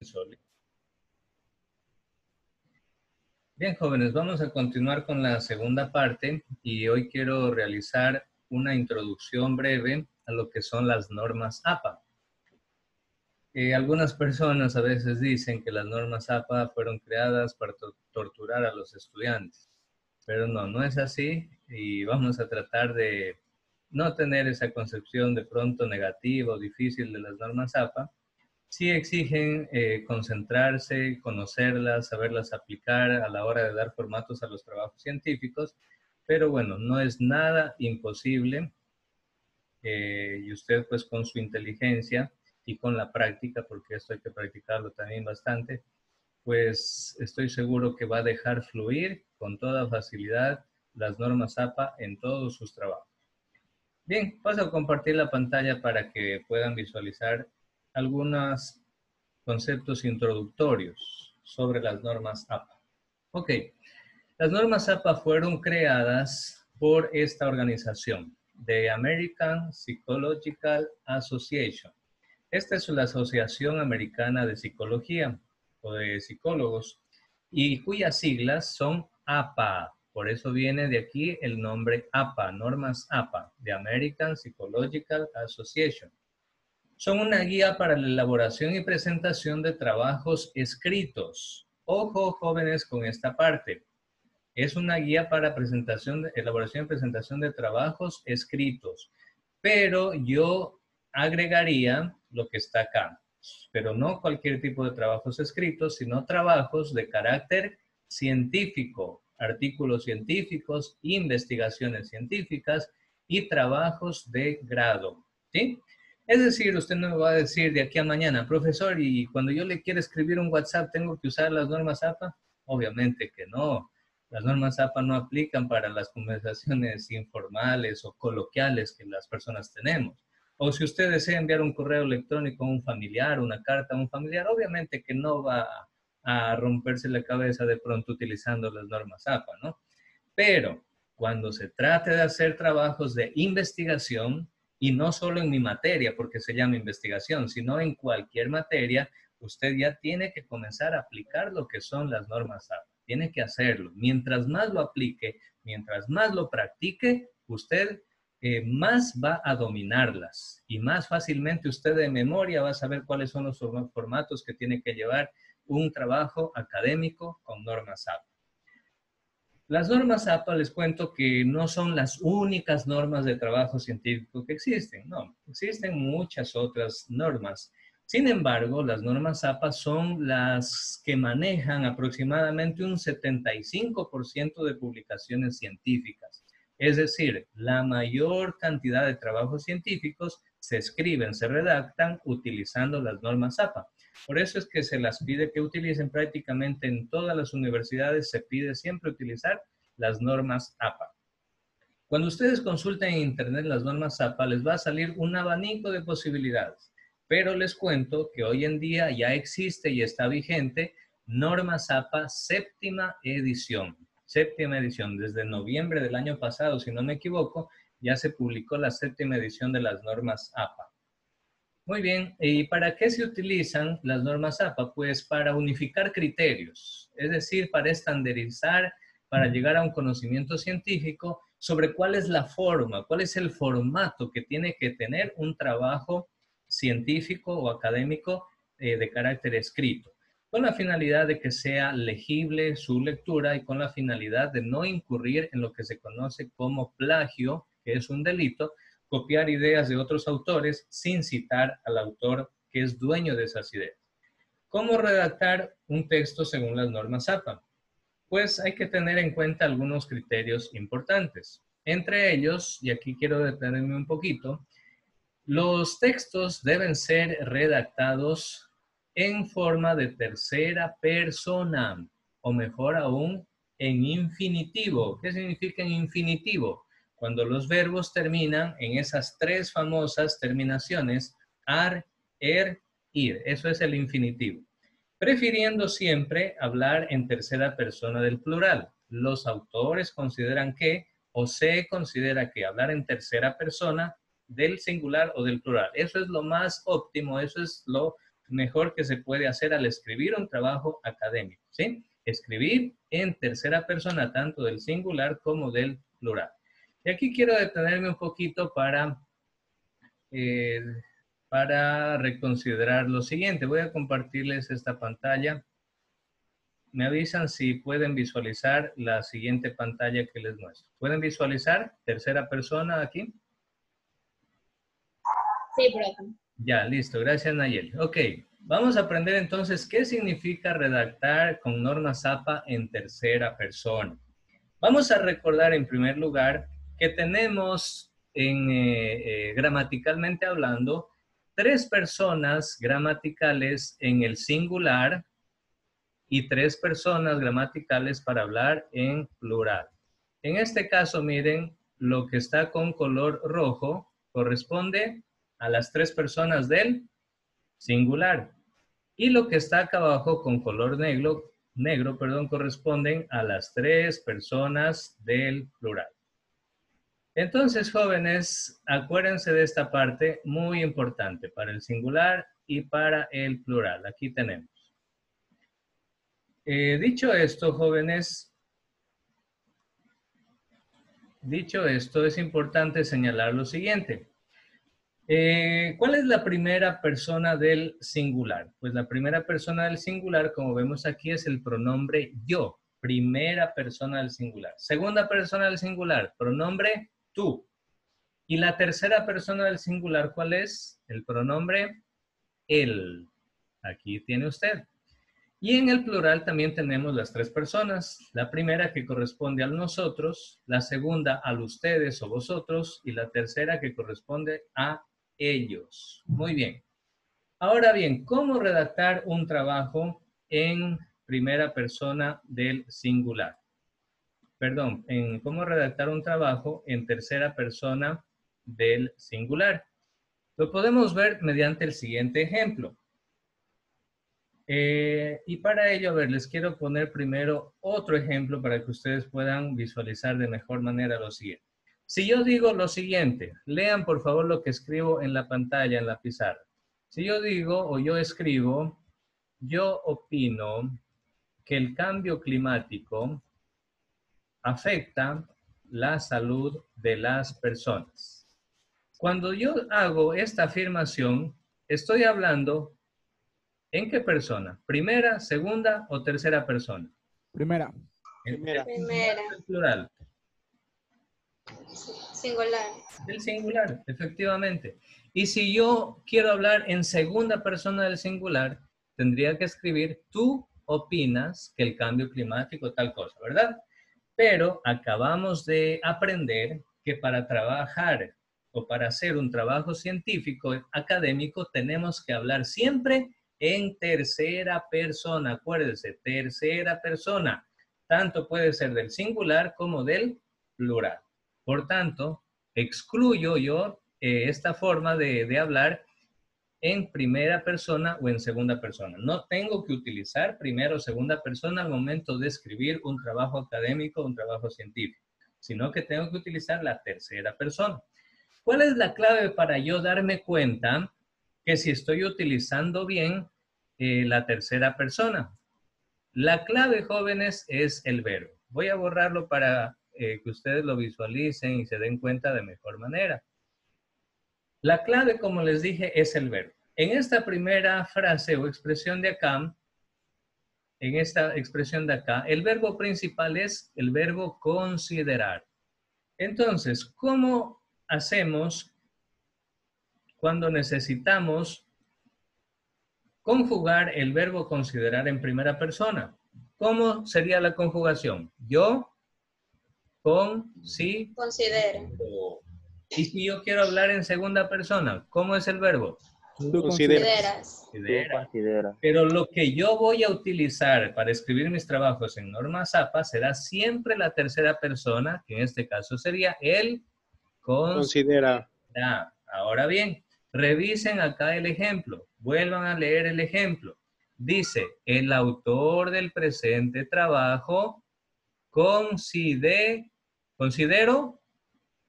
Soli. Bien, jóvenes, vamos a continuar con la segunda parte y hoy quiero realizar una introducción breve a lo que son las normas APA. Algunas personas a veces dicen que las normas APA fueron creadas para torturar a los estudiantes, pero no es así y vamos a tratar de no tener esa concepción de pronto negativa o difícil de las normas APA. Sí exigen concentrarse, conocerlas, saberlas aplicar a la hora de dar formatos a los trabajos científicos, pero bueno, no es nada imposible y usted pues con su inteligencia y con la práctica, porque esto hay que practicarlo también bastante, pues estoy seguro que va a dejar fluir con toda facilidad las normas APA en todos sus trabajos. Bien, paso a compartir la pantalla para que puedan visualizar algunos conceptos introductorios sobre las normas APA. Ok, las normas APA fueron creadas por esta organización, The American Psychological Association. Esta es la Asociación Americana de Psicología o de Psicólogos y cuyas siglas son APA. Por eso viene de aquí el nombre APA, normas APA, The American Psychological Association. Son una guía para la elaboración y presentación de trabajos escritos. Ojo, jóvenes, con esta parte. Es una guía para elaboración y presentación de trabajos escritos. Pero yo agregaría lo que está acá. Pero no cualquier tipo de trabajos escritos, sino trabajos de carácter científico, artículos científicos, investigaciones científicas y trabajos de grado. ¿Sí? Es decir, usted no me va a decir de aquí a mañana, profesor, y cuando yo le quiero escribir un WhatsApp, ¿tengo que usar las normas APA? Obviamente que no. Las normas APA no aplican para las conversaciones informales o coloquiales que las personas tenemos. O si usted desea enviar un correo electrónico a un familiar, una carta a un familiar, obviamente que no va a romperse la cabeza de pronto utilizando las normas APA, ¿no? Pero cuando se trate de hacer trabajos de investigación, y no solo en mi materia, porque se llama investigación, sino en cualquier materia, usted ya tiene que comenzar a aplicar lo que son las normas APA. Tiene que hacerlo. Mientras más lo aplique, mientras más lo practique, usted más va a dominarlas y más fácilmente usted de memoria va a saber cuáles son los formatos que tiene que llevar un trabajo académico con normas APA. Las normas APA, les cuento que no son las únicas normas de trabajo científico que existen. No, existen muchas otras normas. Sin embargo, las normas APA son las que manejan aproximadamente un 75% de publicaciones científicas. Es decir, la mayor cantidad de trabajos científicos se escriben, se redactan utilizando las normas APA. Por eso es que se las pide que utilicen prácticamente en todas las universidades, se pide siempre utilizar las normas APA. Cuando ustedes consulten en internet las normas APA, les va a salir un abanico de posibilidades. Pero les cuento que hoy en día ya existe y está vigente normas APA séptima edición. Séptima edición, desde noviembre del año pasado, si no me equivoco, ya se publicó la séptima edición de las normas APA. Muy bien, ¿y para qué se utilizan las normas APA? Pues para unificar criterios, es decir, para estandarizar, para llegar a un conocimiento científico sobre cuál es la forma, cuál es el formato que tiene que tener un trabajo científico o académico de carácter escrito, con la finalidad de que sea legible su lectura y con la finalidad de no incurrir en lo que se conoce como plagio, que es un delito, copiar ideas de otros autores sin citar al autor que es dueño de esas ideas. ¿Cómo redactar un texto según las normas APA? Pues hay que tener en cuenta algunos criterios importantes. Entre ellos, y aquí quiero detenerme un poquito, los textos deben ser redactados en forma de tercera persona, o mejor aún, en infinitivo. ¿Qué significa en infinitivo? Cuando los verbos terminan en esas tres famosas terminaciones, ar, er, ir. Eso es el infinitivo. Prefiriendo siempre hablar en tercera persona del plural. Los autores consideran que, o se considera que hablar en tercera persona del singular o del plural. Eso es lo más óptimo, eso es lo mejor que se puede hacer al escribir un trabajo académico, ¿sí? Escribir en tercera persona, tanto del singular como del plural. Y aquí quiero detenerme un poquito para reconsiderar lo siguiente. Voy a compartirles esta pantalla. Me avisan si pueden visualizar la siguiente pantalla que les muestro. ¿Pueden visualizar tercera persona aquí? Sí, profe. Ya, listo. Gracias, Nayeli. Ok, vamos a aprender entonces qué significa redactar con normas APA en tercera persona. Vamos a recordar en primer lugar que tenemos gramaticalmente hablando 3 personas gramaticales en el singular y 3 personas gramaticales para hablar en plural. En este caso, miren, lo que está con color rojo corresponde a las 3 personas del singular. Y lo que está acá abajo con color negro, corresponden a las 3 personas del plural. Entonces, jóvenes, acuérdense de esta parte muy importante para el singular y para el plural. Aquí tenemos. Dicho esto, jóvenes, es importante señalar lo siguiente. ¿Cuál es la primera persona del singular? Pues la primera persona del singular, como vemos aquí, es el pronombre yo. Primera persona del singular. Segunda persona del singular, pronombre tú. Y la tercera persona del singular, ¿cuál es? El pronombre él. Aquí tiene usted. Y en el plural también tenemos las 3 personas. La primera que corresponde al nosotros, la segunda al ustedes o vosotros y la tercera que corresponde a ellos. Muy bien. Ahora bien, ¿cómo redactar un trabajo en primera persona del singular? Perdón, cómo redactar un trabajo en tercera persona del singular. Lo podemos ver mediante el siguiente ejemplo. Y para ello, a ver, les quiero poner primero otro ejemplo para que ustedes puedan visualizar de mejor manera lo siguiente. Si yo digo lo siguiente, lean por favor lo que escribo en la pantalla, en la pizarra. Si yo digo o yo escribo, yo opino que el cambio climático afecta la salud de las personas. Cuando yo hago esta afirmación, estoy hablando ¿en qué persona? ¿Primera, segunda o tercera persona? Primera. Primera. El plural. Singular. El singular, efectivamente. Y si yo quiero hablar en segunda persona del singular, tendría que escribir tú opinas que el cambio climático tal cosa, ¿verdad? Pero acabamos de aprender que para trabajar o para hacer un trabajo científico académico tenemos que hablar siempre en tercera persona. Acuérdense, tercera persona. Tanto puede ser del singular como del plural. Por tanto, excluyo yo esta forma de hablar en primera persona o en segunda persona. No tengo que utilizar primera o segunda persona al momento de escribir un trabajo académico, un trabajo científico, sino que tengo que utilizar la tercera persona. ¿Cuál es la clave para yo darme cuenta que si estoy utilizando bien la tercera persona? La clave, jóvenes, es el verbo. Voy a borrarlo para que ustedes lo visualicen y se den cuenta de mejor manera. La clave, como les dije, es el verbo. En esta primera frase o expresión de acá, el verbo principal es el verbo considerar. Entonces, ¿cómo hacemos cuando necesitamos conjugar el verbo considerar en primera persona? ¿Cómo sería la conjugación? Yo, Considera. Y si yo quiero hablar en segunda persona, ¿cómo es el verbo? Tú consideras. Considera. Pero lo que yo voy a utilizar para escribir mis trabajos en normas APA será siempre la tercera persona, que en este caso sería el considera. Ahora bien, revisen acá el ejemplo. Vuelvan a leer el ejemplo. Dice, el autor del presente trabajo ¿considero?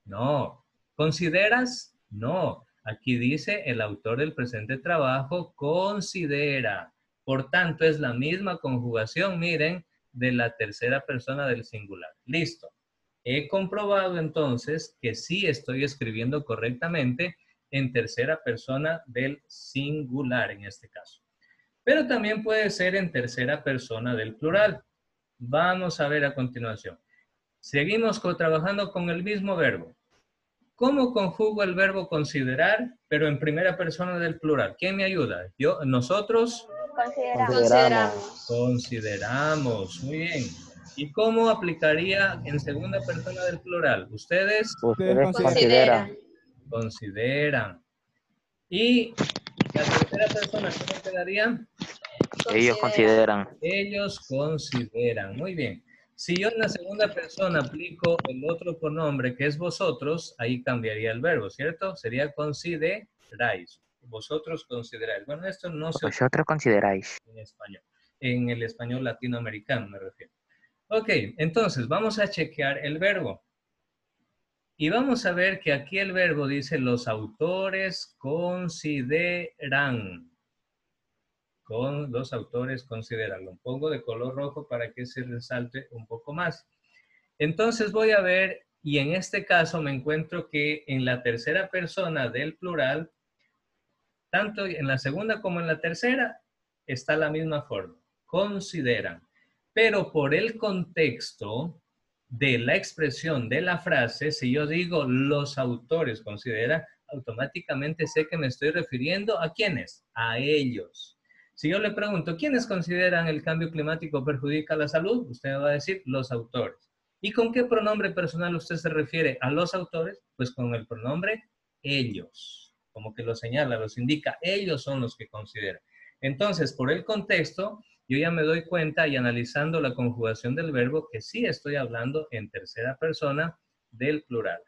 No. ¿Consideras? No. Aquí dice el autor del presente trabajo considera. Por tanto, es la misma conjugación, miren, de la tercera persona del singular. Listo. He comprobado entonces que sí estoy escribiendo correctamente en tercera persona del singular en este caso. Pero también puede ser en tercera persona del plural. Vamos a ver a continuación. Seguimos trabajando con el mismo verbo. ¿Cómo conjugo el verbo considerar, pero en primera persona del plural? ¿Quién me ayuda? Yo, nosotros Consideramos. consideramos. Muy bien. ¿Y cómo aplicaría en segunda persona del plural? Ustedes Ustedes Consideran. consideran. consideran. Y la tercera persona, ¿cómo quedaría? Ellos consideran. Ellos consideran. Muy bien. Si yo en la segunda persona aplico el otro pronombre que es vosotros, ahí cambiaría el verbo, ¿cierto? Sería consideráis. Vosotros consideráis. Bueno, esto no se Vosotros consideráis. en español. En el español latinoamericano me refiero. Ok, entonces vamos a chequear el verbo. Y vamos a ver que aquí el verbo dice los autores consideran. Con los autores consideran. Lo pongo de color rojo para que se resalte un poco más. Entonces voy a ver, y en este caso me encuentro que en la tercera persona del plural, tanto en la segunda como en la tercera, está la misma forma. Consideran. Pero por el contexto de la expresión de la frase, si yo digo los autores consideran, automáticamente sé que me estoy refiriendo a quiénes, a ellos. Si yo le pregunto, ¿quiénes consideran el cambio climático perjudica la salud? Usted me va a decir los autores. ¿Y con qué pronombre personal usted se refiere a los autores? Pues con el pronombre ellos. Como que lo señala, los indica, ellos son los que consideran. Entonces, por el contexto, yo ya me doy cuenta y analizando la conjugación del verbo que sí estoy hablando en tercera persona del plural.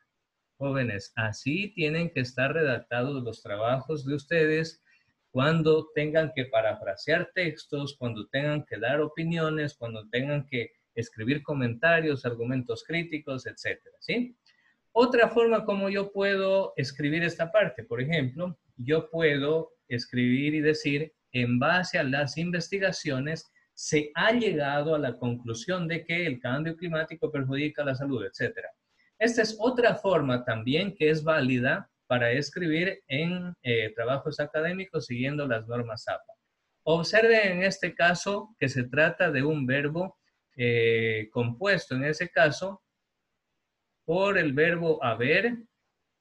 Jóvenes, así tienen que estar redactados los trabajos de ustedes cuando tengan que parafrasear textos, cuando tengan que dar opiniones, cuando tengan que escribir comentarios, argumentos críticos, etcétera, ¿sí? Otra forma como yo puedo escribir esta parte, por ejemplo, yo puedo escribir y decir, en base a las investigaciones, se ha llegado a la conclusión de que el cambio climático perjudica la salud, etcétera. Esta es otra forma también que es válida para escribir en trabajos académicos siguiendo las normas APA. Observen en este caso que se trata de un verbo compuesto, en ese caso, por el verbo haber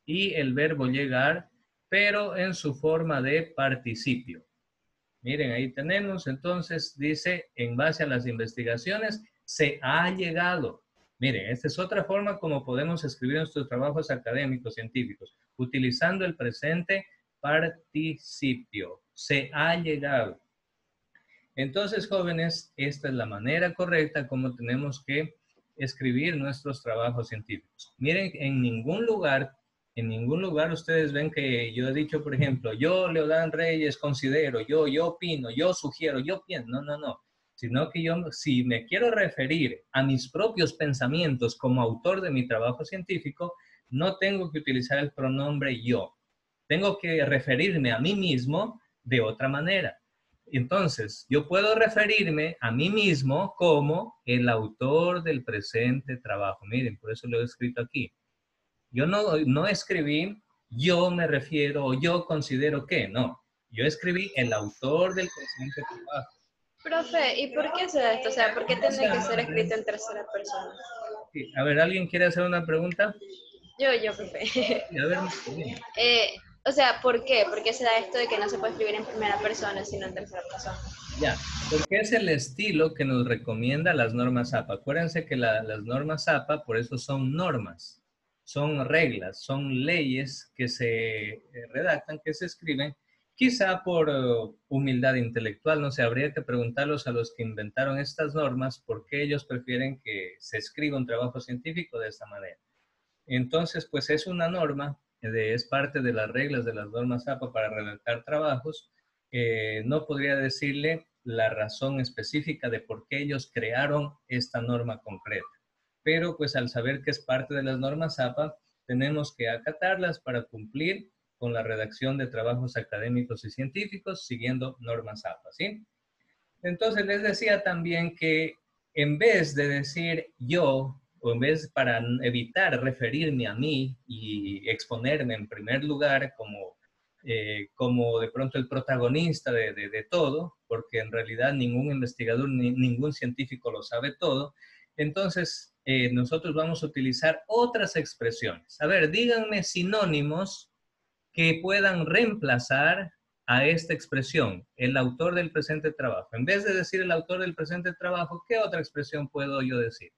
y el verbo llegar, pero en su forma de participio. Miren, ahí tenemos, entonces, dice, en base a las investigaciones, se ha llegado. Miren, esta es otra forma como podemos escribir nuestros trabajos académicos, científicos, utilizando el presente participio. Se ha llegado. Entonces, jóvenes, esta es la manera correcta como tenemos que escribir nuestros trabajos científicos. Miren, en ningún lugar ustedes ven que yo he dicho, por ejemplo, yo, Leodán Reyes, considero, yo opino, yo sugiero, yo pienso. No, no, no. Sino que yo, si me quiero referir a mis propios pensamientos como autor de mi trabajo científico, no tengo que utilizar el pronombre yo. Tengo que referirme a mí mismo de otra manera. Entonces, yo puedo referirme a mí mismo como el autor del presente trabajo. Miren, por eso lo he escrito aquí. Yo no escribí, yo me refiero o yo considero que, no. Yo escribí el autor del presente trabajo. Profe, ¿y por qué se da esto? O sea, ¿por qué tiene que ser escrito en tercera persona? Sí. A ver, ¿alguien quiere hacer una pregunta? Yo, profe. Sí, a ver, O sea, ¿por qué? ¿Por qué se da esto de que no se puede escribir en primera persona, sino en tercera persona? ya, porque es el estilo que nos recomienda las normas APA. Acuérdense que las normas APA, por eso son normas, son reglas, son leyes que se redactan, que se escriben, quizá por humildad intelectual, no sé, habría que preguntarlos a los que inventaron estas normas por qué ellos prefieren que se escriba un trabajo científico de esta manera. Entonces, pues es una norma, es parte de las reglas de las normas APA para redactar trabajos. No podría decirle la razón específica de por qué ellos crearon esta norma concreta. Pero pues al saber que es parte de las normas APA, tenemos que acatarlas para cumplir con la redacción de trabajos académicos y científicos siguiendo normas APA, ¿sí? Entonces les decía también que en vez de decir yo, o en vez para evitar referirme a mí y exponerme en primer lugar como de pronto el protagonista de todo, porque en realidad ningún investigador ni ningún científico lo sabe todo, entonces nosotros vamos a utilizar otras expresiones. A ver, díganme sinónimos que puedan reemplazar a esta expresión, el autor del presente trabajo. En vez de decir el autor del presente trabajo, ¿qué otra expresión puedo yo decir?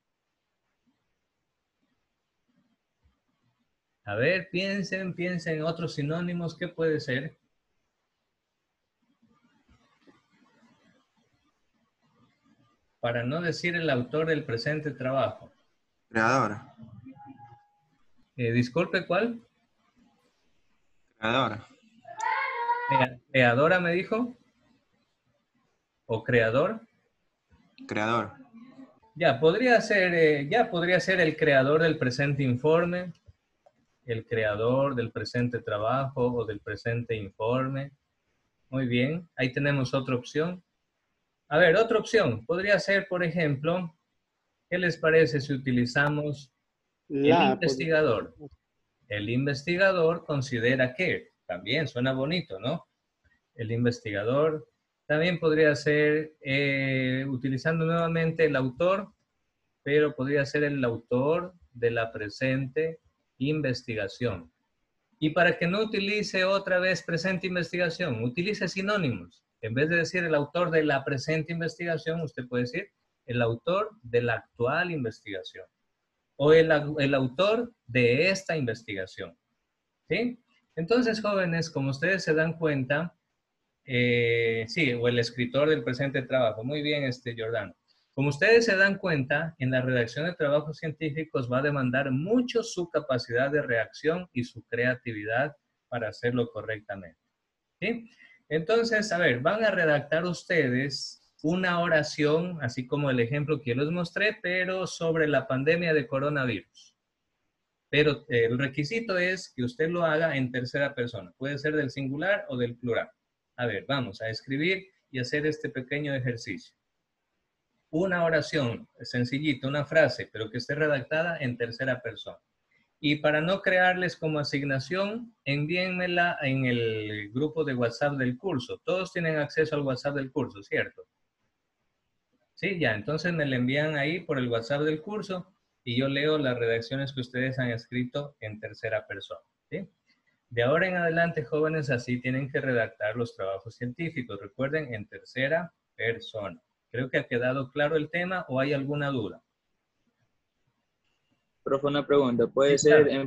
A ver, piensen en otros sinónimos, ¿qué puede ser? Para no decir el autor del presente trabajo. Creadora. Disculpe, ¿cuál? Creadora. ¿Creadora me dijo? ¿O creador? Creador. Ya podría ser el creador del presente informe, el creador del presente trabajo o del presente informe. Muy bien, ahí tenemos otra opción. A ver, otra opción. Podría ser, por ejemplo, ¿qué les parece si utilizamos el investigador? El investigador considera que, también suena bonito, ¿no? El investigador también podría ser, utilizando nuevamente el autor, pero podría ser el autor de la presente investigación. Y para que no utilice otra vez presente investigación, utilice sinónimos. En vez de decir el autor de la presente investigación, usted puede decir el autor de la actual investigación. O el autor de esta investigación. ¿Sí? Entonces, jóvenes, como ustedes se dan cuenta, sí, o el escritor del presente trabajo. Muy bien, Jordán. Como ustedes se dan cuenta, en la redacción de trabajos científicos va a demandar mucho su capacidad de reacción y su creatividad para hacerlo correctamente. ¿Sí? Entonces, a ver, van a redactar ustedes una oración, así como el ejemplo que yo les mostré, pero sobre la pandemia de coronavirus. Pero el requisito es que usted lo haga en tercera persona. Puede ser del singular o del plural. A ver, vamos a escribir y hacer este pequeño ejercicio. Una oración, sencillita, una frase, pero que esté redactada en tercera persona. Y para no crearles como asignación, envíenmela en el grupo de WhatsApp del curso. Todos tienen acceso al WhatsApp del curso, ¿cierto? Sí, ya, entonces me la envían ahí por el WhatsApp del curso y yo leo las redacciones que ustedes han escrito en tercera persona, ¿sí? De ahora en adelante, jóvenes, así tienen que redactar los trabajos científicos. Recuerden, en tercera persona. Creo que ha quedado claro el tema, ¿o hay alguna duda? Profe, una pregunta. ¿Puede Sí, ser claro.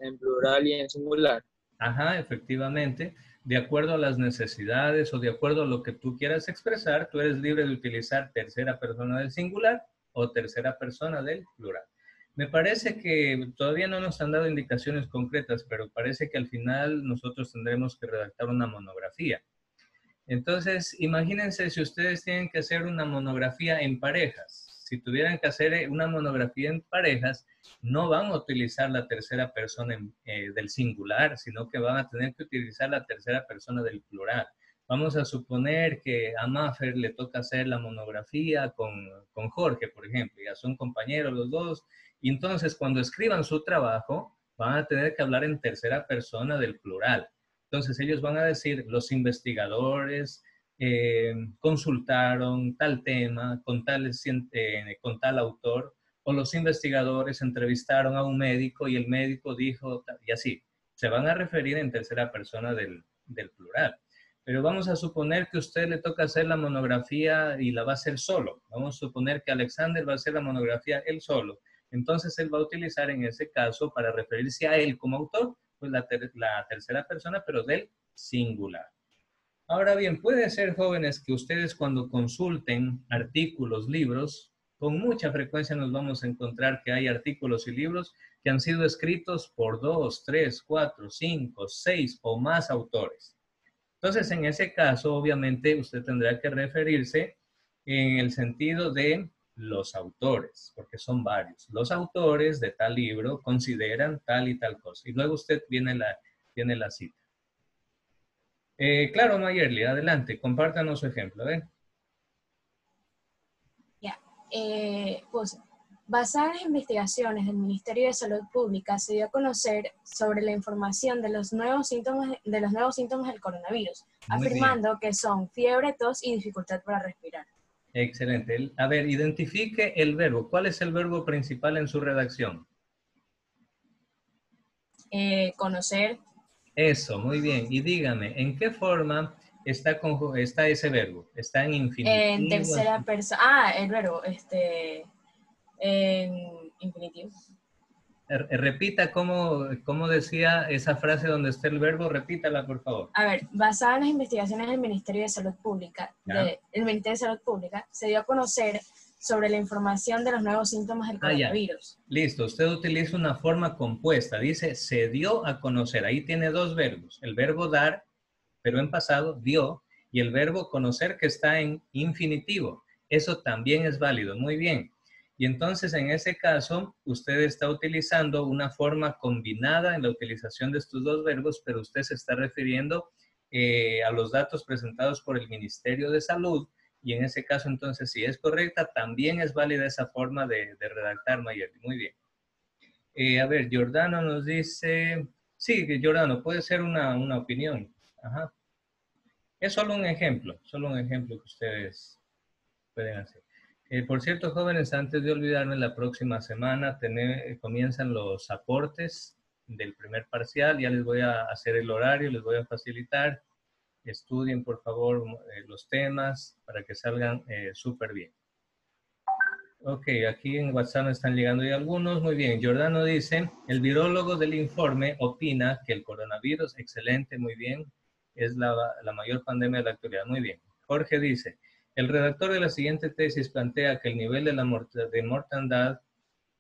en plural y en singular? Ajá, efectivamente. De acuerdo a las necesidades o de acuerdo a lo que tú quieras expresar, tú eres libre de utilizar tercera persona del singular o tercera persona del plural. Me parece que todavía no nos han dado indicaciones concretas, pero parece que al final nosotros tendremos que redactar una monografía. Entonces, imagínense si ustedes tienen que hacer una monografía en parejas. Si tuvieran que hacer una monografía en parejas, no van a utilizar la tercera persona del singular, sino que van a tener que utilizar la tercera persona del plural. Vamos a suponer que a Maffer le toca hacer la monografía con Jorge, por ejemplo, ya son compañeros los dos, y entonces cuando escriban su trabajo, van a tener que hablar en tercera persona del plural. Entonces ellos van a decir, los investigadores consultaron tal tema con tal autor, o los investigadores entrevistaron a un médico y el médico dijo, y así. Se van a referir en tercera persona del plural. Pero vamos a suponer que a usted le toca hacer la monografía y la va a hacer solo. Vamos a suponer que Alexander va a hacer la monografía él solo. Entonces él va a utilizar en ese caso, para referirse a él como autor, pues la tercera persona, pero del singular. Ahora bien, puede ser, jóvenes, que ustedes cuando consulten artículos, libros, con mucha frecuencia nos vamos a encontrar que hay artículos y libros que han sido escritos por 2, 3, 4, 5, 6 o más autores. Entonces, en ese caso, obviamente, usted tendrá que referirse en el sentido de los autores, porque son varios. Los autores de tal libro consideran tal y tal cosa. Y luego usted viene tiene la cita. Claro, Mayerly, adelante, compártanos su ejemplo. Ya, pues, basada en las investigaciones del Ministerio de Salud Pública, se dio a conocer sobre la información de los nuevos síntomas del coronavirus, Muy afirmando que son fiebre, tos y dificultad para respirar. Excelente. A ver, identifique el verbo. ¿Cuál es el verbo principal en su redacción? Conocer. Eso, muy bien. Y dígame, ¿en qué forma está ese verbo? ¿Está en infinitivo? En tercera persona. El verbo, en infinitivo. Repita cómo decía esa frase donde está el verbo. Repítala, por favor. A ver, basada en las investigaciones del Ministerio de Salud Pública, se dio a conocer sobre la información de los nuevos síntomas del coronavirus. Listo, usted utiliza una forma compuesta. Dice, se dio a conocer. Ahí tiene dos verbos. El verbo dar, pero en pasado, dio, y el verbo conocer que está en infinitivo. Eso también es válido. Muy bien. Y entonces, en ese caso, usted está utilizando una forma combinada en la utilización de estos dos verbos, pero usted se está refiriendo a los datos presentados por el Ministerio de Salud, y en ese caso, entonces, si es correcta, también es válida esa forma de redactar, Mayerly. Muy bien. A ver, Giordano nos dice... Sí, Giordano, puede ser una opinión. Ajá. Es solo un ejemplo que ustedes pueden hacer. Por cierto, jóvenes, antes de olvidarme, la próxima semana comienzan los aportes del primer parcial. Ya les voy a hacer el horario, les voy a facilitar. Estudien, por favor, los temas para que salgan súper bien. Ok, aquí en WhatsApp me están llegando ya algunos. Muy bien, Giordano dice, el virólogo del informe opina que el coronavirus, excelente, muy bien, es la mayor pandemia de la actualidad. Muy bien. Jorge dice, el redactor de la siguiente tesis plantea que el nivel de mortandad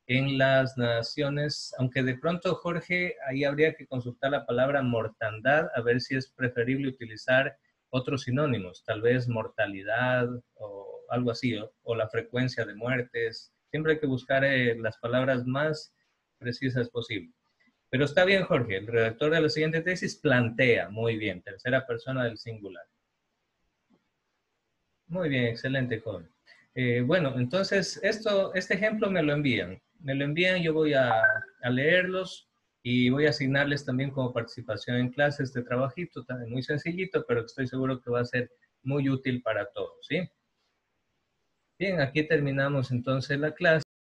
en las naciones, aunque de pronto, Jorge, ahí habría que consultar la palabra mortandad, a ver si es preferible utilizar otros sinónimos, tal vez mortalidad o algo así, o la frecuencia de muertes. Siempre hay que buscar las palabras más precisas posible. Pero está bien, Jorge, el redactor de la siguiente tesis plantea, muy bien, tercera persona del singular. Muy bien, excelente, joven. Bueno, entonces, este ejemplo me lo envían. Yo voy a leerlos y voy a asignarles también como participación en clase este trabajito, también muy sencillito, pero estoy seguro que va a ser muy útil para todos, ¿sí? Bien, aquí terminamos entonces la clase.